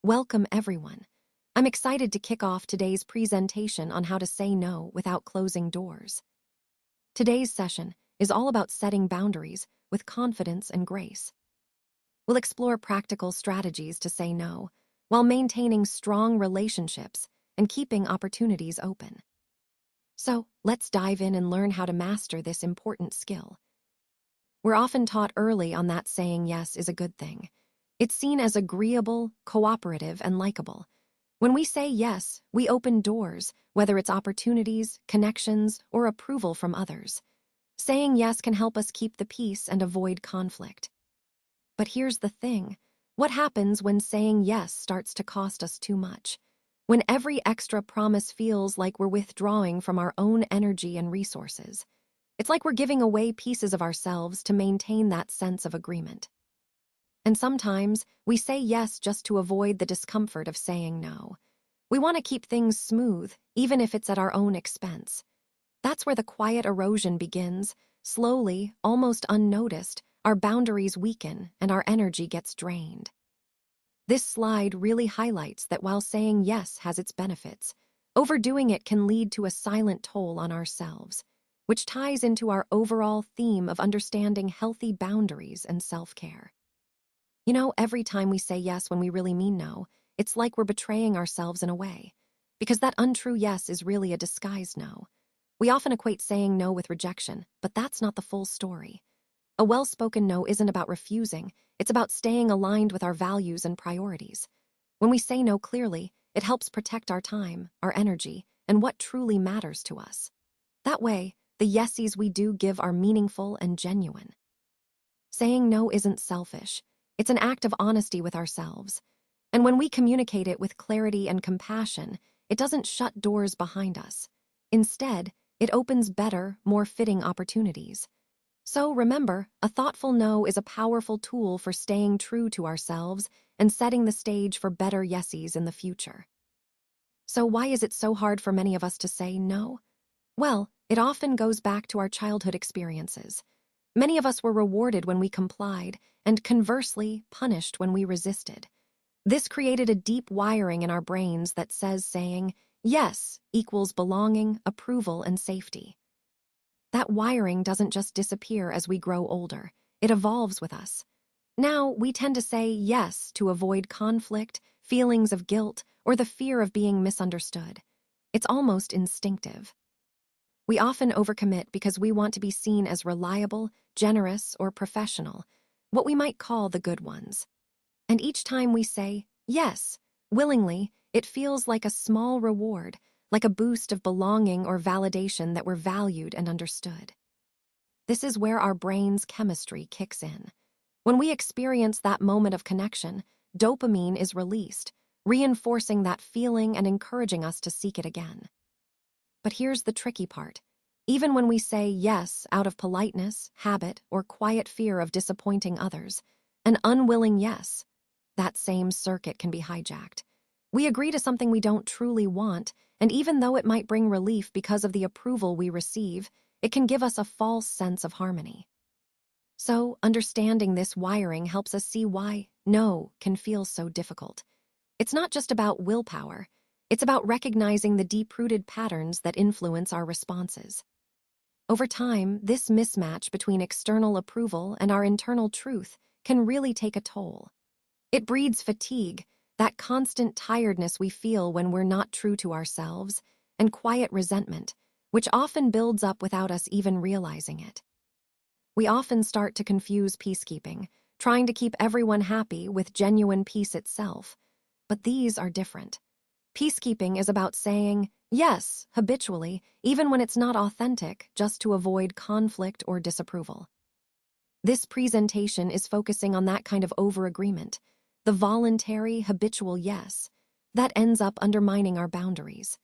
Welcome, everyone. I'm excited to kick off today's presentation on how to say no without closing doors. Today's session is all about setting boundaries with confidence and grace. We'll explore practical strategies to say no while maintaining strong relationships and keeping opportunities open. So, let's dive in and learn how to master this important skill. We're often taught early on that saying yes is a good thing. It's seen as agreeable, cooperative, and likable. When we say yes, we open doors, whether it's opportunities, connections, or approval from others. Saying yes can help us keep the peace and avoid conflict. But here's the thing. What happens when saying yes starts to cost us too much? When every extra promise feels like we're withdrawing from our own energy and resources. It's like we're giving away pieces of ourselves to maintain that sense of agreement. And sometimes we say yes just to avoid the discomfort of saying no. We want to keep things smooth, even if it's at our own expense. That's where the quiet erosion begins. Slowly, almost unnoticed, our boundaries weaken and our energy gets drained. This slide really highlights that while saying yes has its benefits, overdoing it can lead to a silent toll on ourselves, which ties into our overall theme of understanding healthy boundaries and self-care. Every time we say yes when we really mean no, it's like we're betraying ourselves in a way, because that untrue yes is really a disguised no. We often equate saying no with rejection, but that's not the full story. A well-spoken no isn't about refusing, it's about staying aligned with our values and priorities. When we say no clearly, it helps protect our time, our energy, and what truly matters to us. That way, the yesies we do give are meaningful and genuine. Saying no isn't selfish. It's an act of honesty with ourselves. And when we communicate it with clarity and compassion, it doesn't shut doors behind us. Instead, it opens better, more fitting opportunities. So remember, a thoughtful no is a powerful tool for staying true to ourselves and setting the stage for better yesies in the future. So why is it so hard for many of us to say no? Well, it often goes back to our childhood experiences. Many of us were rewarded when we complied, and conversely, punished when we resisted. This created a deep wiring in our brains that says saying yes equals belonging, approval, and safety. That wiring doesn't just disappear as we grow older, it evolves with us. Now, we tend to say yes to avoid conflict, feelings of guilt, or the fear of being misunderstood. It's almost instinctive. We often overcommit because we want to be seen as reliable, generous, or professional, what we might call the good ones. And each time we say yes, willingly, it feels like a small reward, like a boost of belonging or validation that we're valued and understood. This is where our brain's chemistry kicks in. When we experience that moment of connection, dopamine is released, reinforcing that feeling and encouraging us to seek it again. But here's the tricky part. Even when we say yes out of politeness, habit, or quiet fear of disappointing others, an unwilling yes, that same circuit can be hijacked. We agree to something we don't truly want, and even though it might bring relief because of the approval we receive, it can give us a false sense of harmony. So, understanding this wiring helps us see why no can feel so difficult. It's not just about willpower. It's about recognizing the deep-rooted patterns that influence our responses. Over time, this mismatch between external approval and our internal truth can really take a toll. It breeds fatigue, that constant tiredness we feel when we're not true to ourselves, and quiet resentment, which often builds up without us even realizing it. We often start to confuse peacekeeping, trying to keep everyone happy with genuine peace itself. But these are different. Peacekeeping is about saying yes habitually, even when it's not authentic, just to avoid conflict or disapproval. This presentation is focusing on that kind of over-agreement, the voluntary, habitual yes, that ends up undermining our boundaries.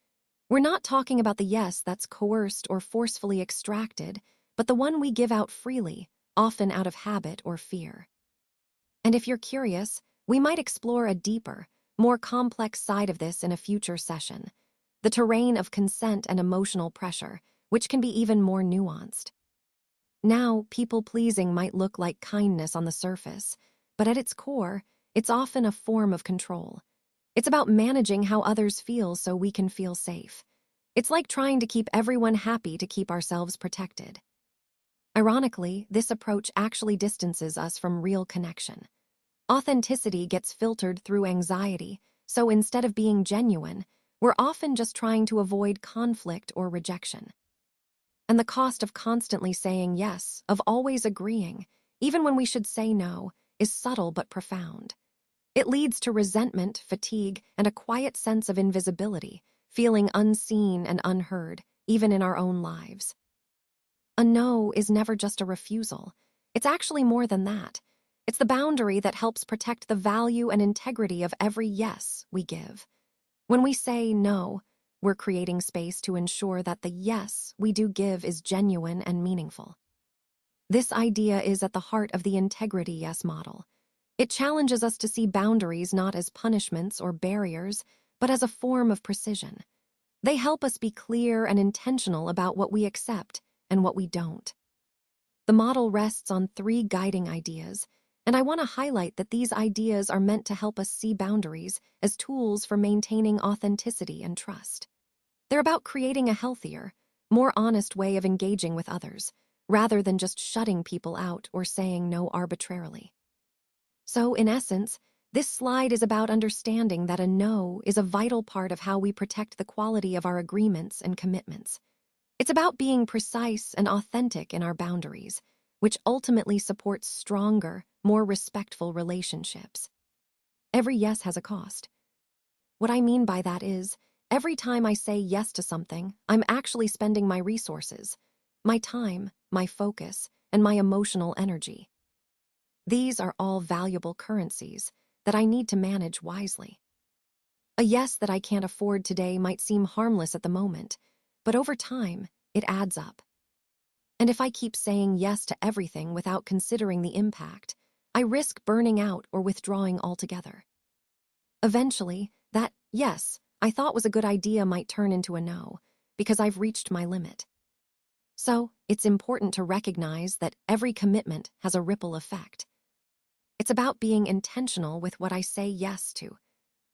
We're not talking about the yes that's coerced or forcefully extracted, but the one we give out freely, often out of habit or fear. And if you're curious, we might explore a deeper, more complex side of this in a future session, the terrain of consent and emotional pressure, which can be even more nuanced. Now, people-pleasing might look like kindness on the surface, but at its core, it's often a form of control. It's about managing how others feel so we can feel safe. It's like trying to keep everyone happy to keep ourselves protected. Ironically, this approach actually distances us from real connection. Authenticity gets filtered through anxiety, so instead of being genuine, we're often just trying to avoid conflict or rejection. And the cost of constantly saying yes, of always agreeing, even when we should say no, is subtle but profound. It leads to resentment, fatigue, and a quiet sense of invisibility, feeling unseen and unheard, even in our own lives. A no is never just a refusal. It's actually more than that. It's the boundary that helps protect the value and integrity of every yes we give. When we say no, we're creating space to ensure that the yes we do give is genuine and meaningful. This idea is at the heart of the integrity yes model. It challenges us to see boundaries not as punishments or barriers, but as a form of precision. They help us be clear and intentional about what we accept and what we don't. The model rests on 3 guiding ideas, and I want to highlight that these ideas are meant to help us see boundaries as tools for maintaining authenticity and trust. They're about creating a healthier, more honest way of engaging with others, rather than just shutting people out or saying no arbitrarily. So, in essence, this slide is about understanding that a no is a vital part of how we protect the quality of our agreements and commitments. It's about being precise and authentic in our boundaries, which ultimately supports stronger, more respectful relationships. Every yes has a cost. What I mean by that is, every time I say yes to something, I'm actually spending my resources, my time, my focus, and my emotional energy. These are all valuable currencies that I need to manage wisely. A yes that I can't afford today might seem harmless at the moment, but over time, it adds up. And if I keep saying yes to everything without considering the impact, I risk burning out or withdrawing altogether. Eventually, that yes I thought was a good idea might turn into a no, because I've reached my limit. So, it's important to recognize that every commitment has a ripple effect. It's about being intentional with what I say yes to,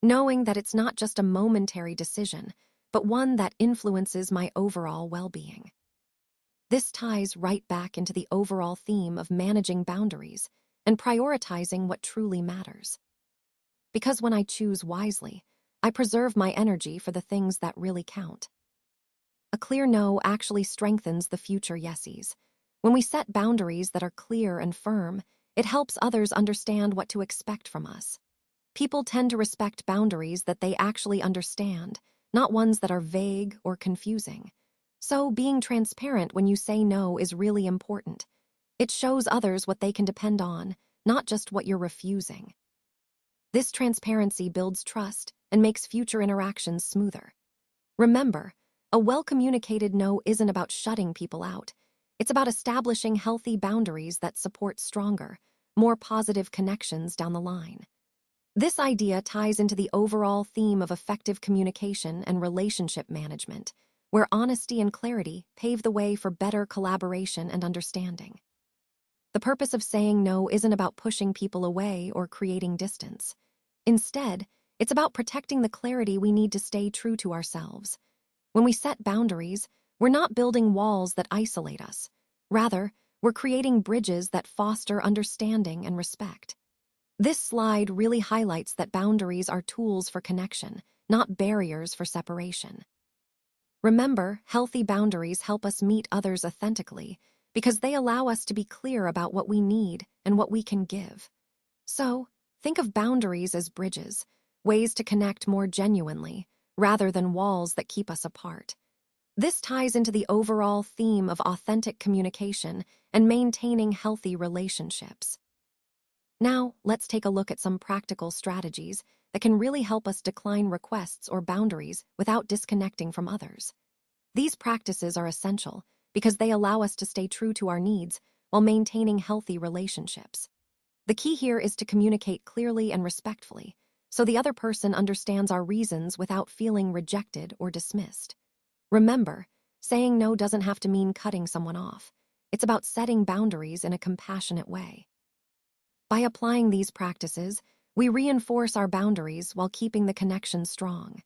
knowing that it's not just a momentary decision, but one that influences my overall well-being. This ties right back into the overall theme of managing boundaries and prioritizing what truly matters. Because when I choose wisely, I preserve my energy for the things that really count. A clear no actually strengthens the future yesies. When we set boundaries that are clear and firm, it helps others understand what to expect from us. People tend to respect boundaries that they actually understand, not ones that are vague or confusing. So, being transparent when you say no is really important. It shows others what they can depend on, not just what you're refusing. This transparency builds trust and makes future interactions smoother. Remember, a well-communicated no isn't about shutting people out. It's about establishing healthy boundaries that support stronger, more positive connections down the line. This idea ties into the overall theme of effective communication and relationship management, where honesty and clarity pave the way for better collaboration and understanding. The purpose of saying no isn't about pushing people away or creating distance. Instead, it's about protecting the clarity we need to stay true to ourselves. When we set boundaries, we're not building walls that isolate us. Rather, we're creating bridges that foster understanding and respect. This slide really highlights that boundaries are tools for connection, not barriers for separation. Remember, healthy boundaries help us meet others authentically because they allow us to be clear about what we need and what we can give. So, think of boundaries as bridges, ways to connect more genuinely, rather than walls that keep us apart. This ties into the overall theme of authentic communication and maintaining healthy relationships. Now, let's take a look at some practical strategies that can really help us decline requests or boundaries without disconnecting from others. These practices are essential because they allow us to stay true to our needs while maintaining healthy relationships. The key here is to communicate clearly and respectfully, so the other person understands our reasons without feeling rejected or dismissed. Remember, saying no doesn't have to mean cutting someone off. It's about setting boundaries in a compassionate way. By applying these practices, We reinforce our boundaries while keeping the connection strong.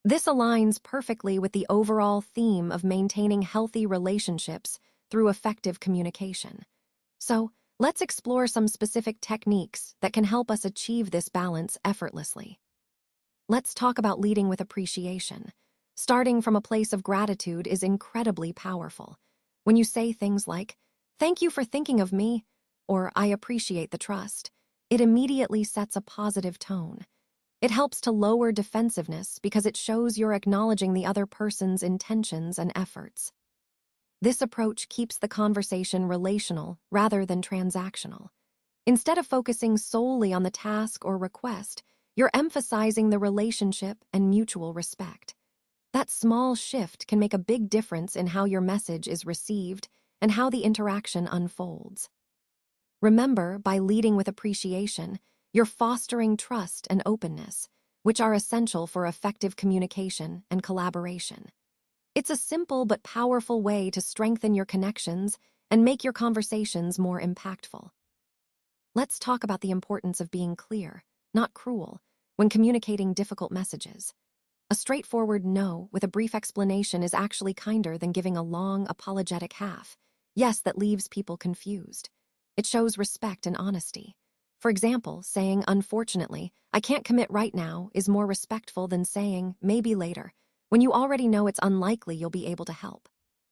This aligns perfectly with the overall theme of maintaining healthy relationships through effective communication. So, let's explore some specific techniques that can help us achieve this balance effortlessly. Let's talk about leading with appreciation. Starting from a place of gratitude is incredibly powerful. When you say things like, "Thank you for thinking of me," or "I appreciate the trust," it immediately sets a positive tone. It helps to lower defensiveness because it shows you're acknowledging the other person's intentions and efforts. This approach keeps the conversation relational rather than transactional. Instead of focusing solely on the task or request, you're emphasizing the relationship and mutual respect. That small shift can make a big difference in how your message is received and how the interaction unfolds. Remember, by leading with appreciation, you're fostering trust and openness, which are essential for effective communication and collaboration. It's a simple but powerful way to strengthen your connections and make your conversations more impactful. Let's talk about the importance of being clear, not cruel, when communicating difficult messages. A straightforward no with a brief explanation is actually kinder than giving a long, apologetic half yes that leaves people confused. It shows respect and honesty. For example, saying, "Unfortunately, I can't commit right now," is more respectful than saying, "Maybe later," when you already know it's unlikely you'll be able to help.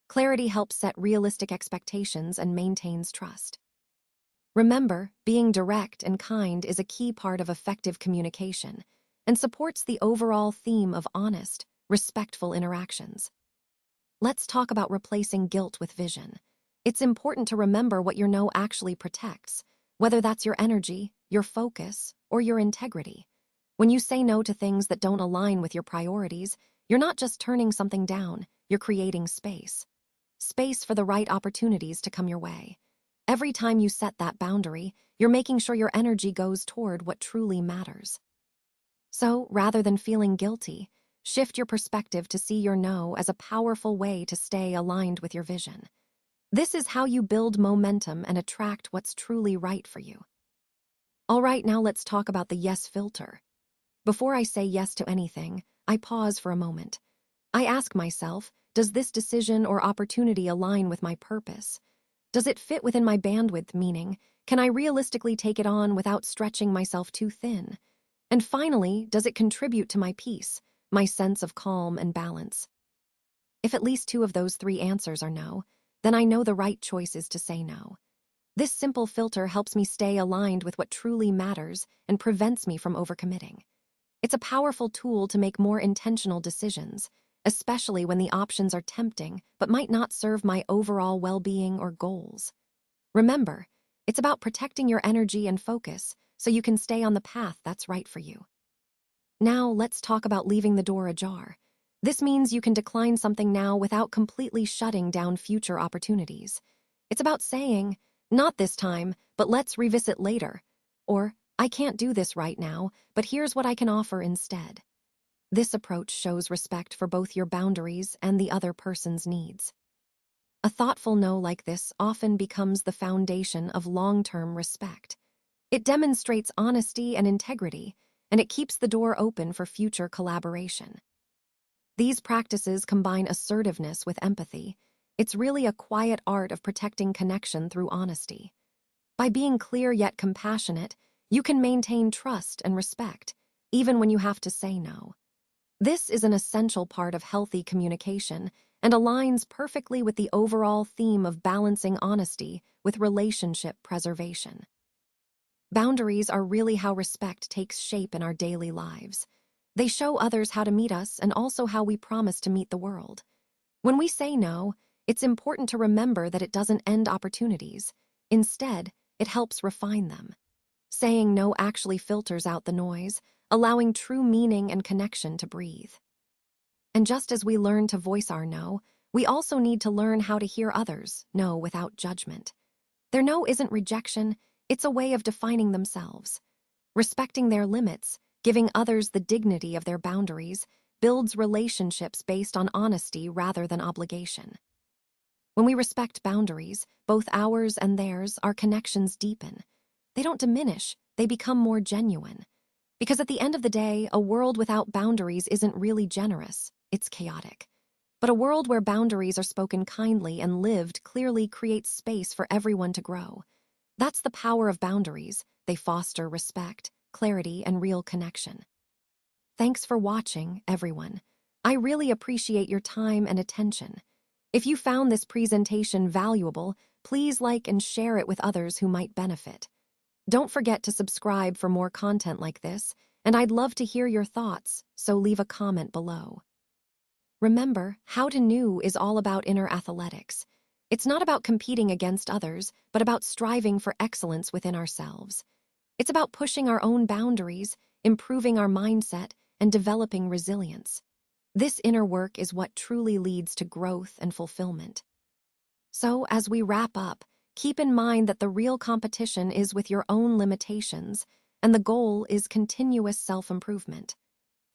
Clarity helps set realistic expectations and maintains trust. Remember, being direct and kind is a key part of effective communication and supports the overall theme of honest, respectful interactions. Let's talk about replacing guilt with vision. It's important to remember what your no actually protects, whether that's your energy, your focus, or your integrity. When you say no to things that don't align with your priorities, you're not just turning something down, you're creating space. Space for the right opportunities to come your way. Every time you set that boundary, you're making sure your energy goes toward what truly matters. So, rather than feeling guilty, shift your perspective to see your no as a powerful way to stay aligned with your vision. This is how you build momentum and attract what's truly right for you. All right, now let's talk about the yes filter. Before I say yes to anything, I pause for a moment. I ask myself, does this decision or opportunity align with my purpose? Does it fit within my bandwidth, meaning, can I realistically take it on without stretching myself too thin? And finally, does it contribute to my peace, my sense of calm and balance? If at least two of those three answers are no, then I know the right choice is to say no. This simple filter helps me stay aligned with what truly matters and prevents me from overcommitting. It's a powerful tool to make more intentional decisions, especially when the options are tempting but might not serve my overall well-being or goals. Remember, it's about protecting your energy and focus so you can stay on the path that's right for you. Now, let's talk about leaving the door ajar. This means you can decline something now without completely shutting down future opportunities. It's about saying, "Not this time, but let's revisit later," or "I can't do this right now, but here's what I can offer instead." This approach shows respect for both your boundaries and the other person's needs. A thoughtful no like this often becomes the foundation of long-term respect. It demonstrates honesty and integrity, and it keeps the door open for future collaboration. These practices combine assertiveness with empathy. It's really a quiet art of protecting connection through honesty. By being clear yet compassionate, you can maintain trust and respect, even when you have to say no. This is an essential part of healthy communication and aligns perfectly with the overall theme of balancing honesty with relationship preservation. Boundaries are really how respect takes shape in our daily lives. They show others how to meet us and also how we promise to meet the world. When we say no, it's important to remember that it doesn't end opportunities. Instead, it helps refine them. Saying no actually filters out the noise, allowing true meaning and connection to breathe. And just as we learn to voice our no, we also need to learn how to hear others' no without judgment. Their no isn't rejection, it's a way of defining themselves. Respecting their limits, giving others the dignity of their boundaries, builds relationships based on honesty rather than obligation. When we respect boundaries, both ours and theirs, our connections deepen. They don't diminish, they become more genuine. Because at the end of the day, a world without boundaries isn't really generous, it's chaotic. But a world where boundaries are spoken kindly and lived clearly creates space for everyone to grow. That's the power of boundaries. They foster respect, clarity, and real connection. Thanks for watching, everyone. I really appreciate your time and attention. If you found this presentation valuable, please like and share it with others who might benefit. Don't forget to subscribe for more content like this, and I'd love to hear your thoughts, so leave a comment below. Remember, How to New is all about inner athletics. It's not about competing against others, but about striving for excellence within ourselves. It's about pushing our own boundaries, improving our mindset, and developing resilience. This inner work is what truly leads to growth and fulfillment. So, as we wrap up, keep in mind that the real competition is with your own limitations, and the goal is continuous self-improvement.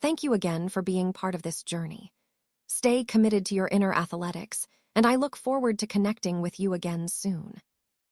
Thank you again for being part of this journey. Stay committed to your inner athletics, and I look forward to connecting with you again soon.